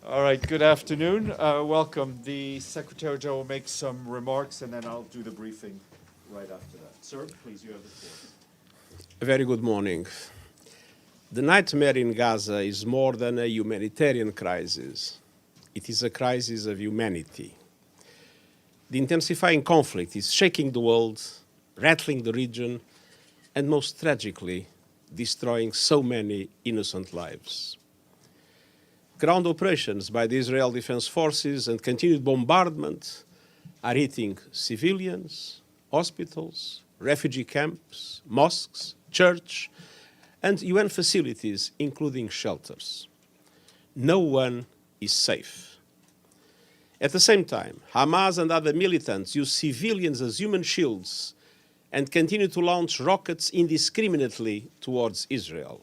All right, good afternoon. Welcome. The Secretary General will make some remarks and then I'll do the briefing right after that. Sir, please, you have the floor. A very good morning. The nightmare in Gaza is more than a humanitarian crisis. It is a crisis of humanity. The intensifying conflict is shaking the world, rattling the region, and most tragically, destroying so many innocent lives. Ground operations by the Israel Defense Forces and continued bombardment are hitting civilians, hospitals, refugee camps, mosques, church, and UN facilities, including shelters. No one is safe. At the same time, Hamas and other militants use civilians as human shields and continue to launch rockets indiscriminately towards Israel.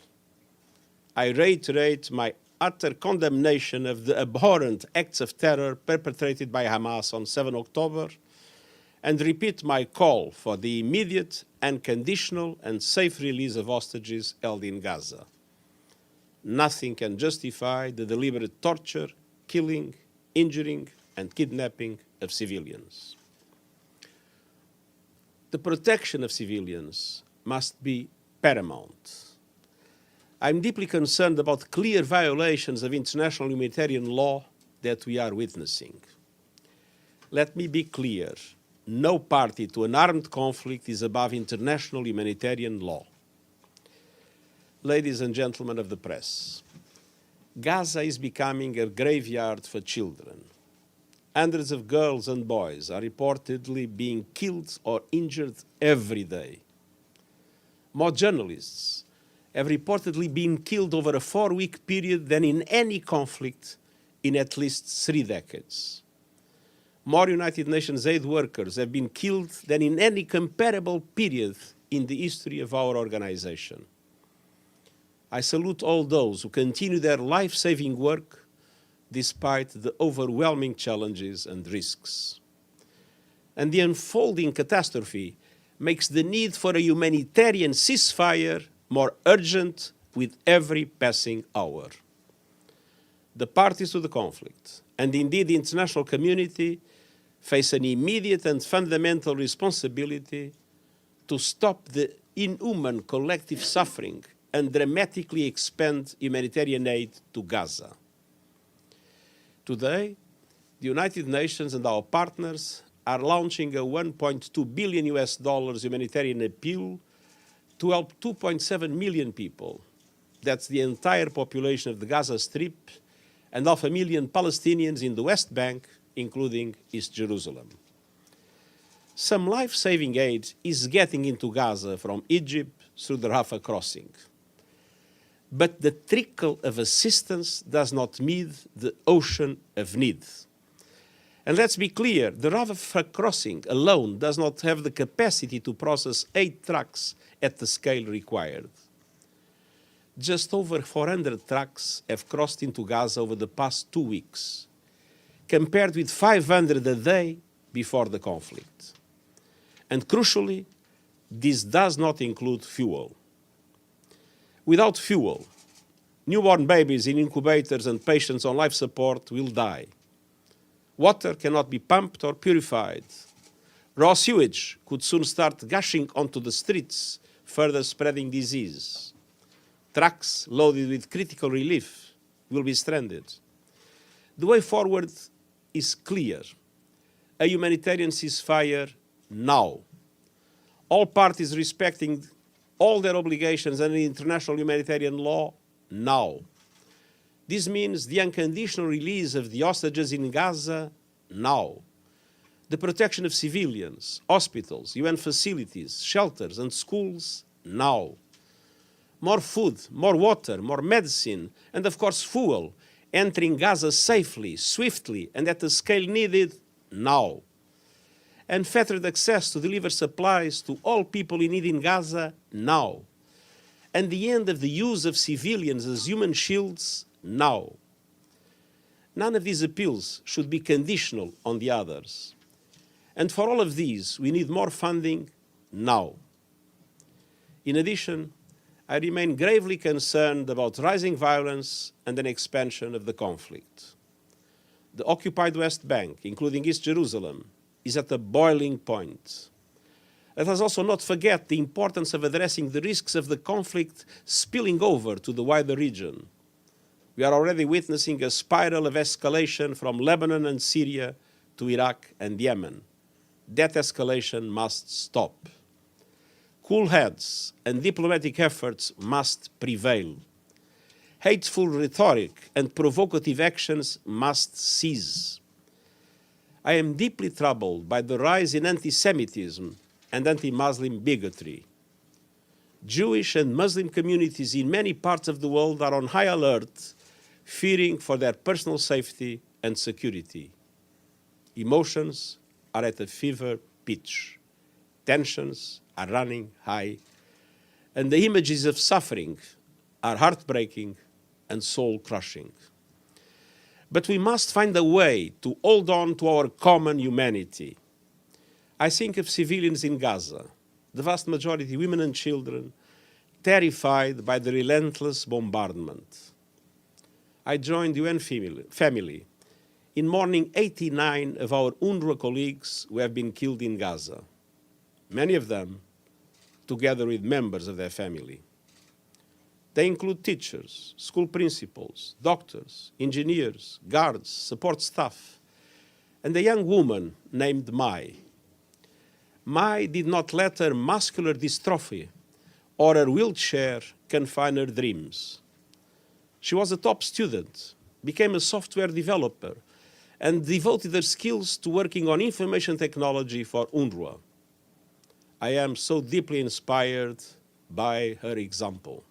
I reiterate my utter condemnation of the abhorrent acts of terror perpetrated by Hamas on 7 October and repeat my call for the immediate, unconditional and safe release of hostages held in Gaza. Nothing can justify the deliberate torture, killing, injuring and kidnapping of civilians. The protection of civilians must be paramount. I'm deeply concerned about clear violations of international humanitarian law that we are witnessing. Let me be clear. No party to an armed conflict is above international humanitarian law. Ladies and gentlemen of the press, Gaza is becoming a graveyard for children. Hundreds of girls and boys are reportedly being killed or injured every day. More journalists have reportedly been killed over a 4-week period than in any conflict in at least 3 decades. More United Nations aid workers have been killed than in any comparable period in the history of our organization. I salute all those who continue their life-saving work despite the overwhelming challenges and risks. And the unfolding catastrophe makes the need for a humanitarian ceasefire more urgent with every passing hour. The parties to the conflict, and indeed the international community, face an immediate and fundamental responsibility to stop the inhuman collective suffering and dramatically expand humanitarian aid to Gaza. Today, the United Nations and our partners are launching a $1.2 billion humanitarian appeal to help 2.7 million people. That's the entire population of the Gaza Strip and 500,000 Palestinians in the West Bank, including East Jerusalem. Some life-saving aid is getting into Gaza from Egypt through the Rafah crossing. But the trickle of assistance does not meet the ocean of need. And let's be clear, the Rafah crossing alone does not have the capacity to process 8 trucks at the scale required. Just over 400 trucks have crossed into Gaza over the past 2 weeks, compared with 500 a day before the conflict. And crucially, this does not include fuel. Without fuel, newborn babies in incubators and patients on life support will die. Water cannot be pumped or purified. Raw sewage could soon start gushing onto the streets, further spreading disease. Trucks loaded with critical relief will be stranded. The way forward is clear. A humanitarian ceasefire now. All parties respecting all their obligations under international humanitarian law now. This means the unconditional release of the hostages in Gaza now. The protection of civilians, hospitals, UN facilities, shelters and schools now. More food, more water, more medicine, and of course fuel entering Gaza safely, swiftly, and at the scale needed now. Unfettered access to deliver supplies to all people in need in Gaza now. And the end of the use of civilians as human shields now. None of these appeals should be conditional on the others. And for all of these, we need more funding now. In addition, I remain gravely concerned about rising violence and an expansion of the conflict. The occupied West Bank, including East Jerusalem, is at a boiling point. Let us also not forget the importance of addressing the risks of the conflict spilling over to the wider region. We are already witnessing a spiral of escalation from Lebanon and Syria to Iraq and Yemen. That escalation must stop. Cool heads and diplomatic efforts must prevail. Hateful rhetoric and provocative actions must cease. I am deeply troubled by the rise in anti-Semitism and anti-Muslim bigotry. Jewish and Muslim communities in many parts of the world are on high alert, fearing for their personal safety and security. Emotions are at a fever pitch. Tensions are running high. And the images of suffering are heartbreaking and soul-crushing. But we must find a way to hold on to our common humanity. I think of civilians in Gaza, the vast majority women and children, terrified by the relentless bombardment. I joined the UN family in mourning 89 of our UNRWA colleagues who have been killed in Gaza, many of them together with members of their family. They include teachers, school principals, doctors, engineers, guards, support staff, and a young woman named Mai. Mai did not let her muscular dystrophy or her wheelchair confine her dreams. She was a top student, became a software developer, and devoted her skills to working on information technology for UNRWA. I am so deeply inspired by her example.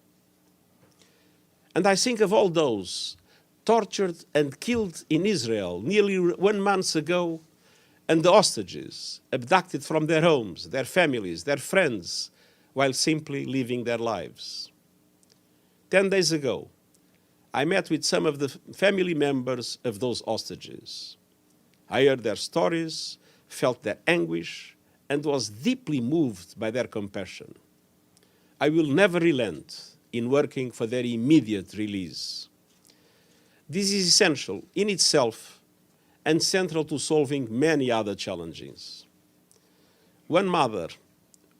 And I think of all those tortured and killed in Israel nearly 1 month ago, and the hostages abducted from their homes, their families, their friends, while simply living their lives. 10 days ago, I met with some of the family members of those hostages. I heard their stories, felt their anguish, and was deeply moved by their compassion. I will never relent in working for their immediate release. This is essential in itself and central to solving many other challenges. One mother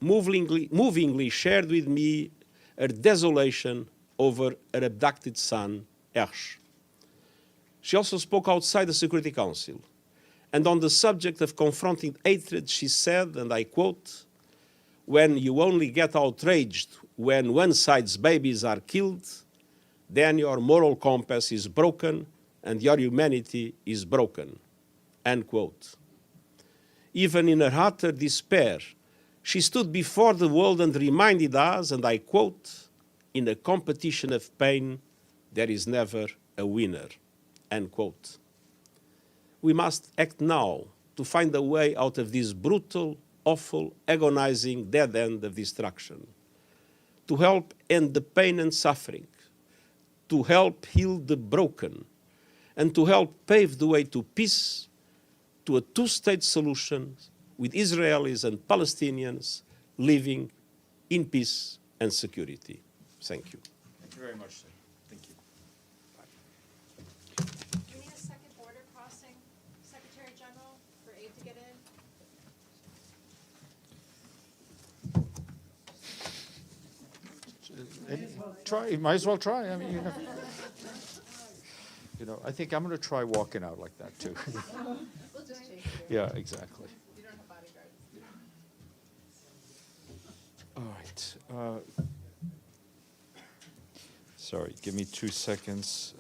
movingly shared with me her desolation over her abducted son, Ersh. She also spoke outside the Security Council, and on the subject of confronting hatred, she said, and I quote, "When you only get outraged when one side's babies are killed, then your moral compass is broken and your humanity is broken," end quote. Even in her utter despair, she stood before the world and reminded us, and I quote, "In a competition of pain, there is never a winner," end quote. We must act now to find a way out of this brutal, awful, agonizing dead end of destruction, to help end the pain and suffering, to help heal the broken, and to help pave the way to peace, to a two-state solution with Israelis and Palestinians living in peace and security. Thank you. Thank you very much, sir. Thank you. We need a second border crossing, Secretary General, for aid to get in. Try, you might as well try. I mean, you know, I think I'm going to try walking out like that too. We'll just chase you. Yeah, exactly. You don't have bodyguards. All right. Sorry, give me 2 seconds.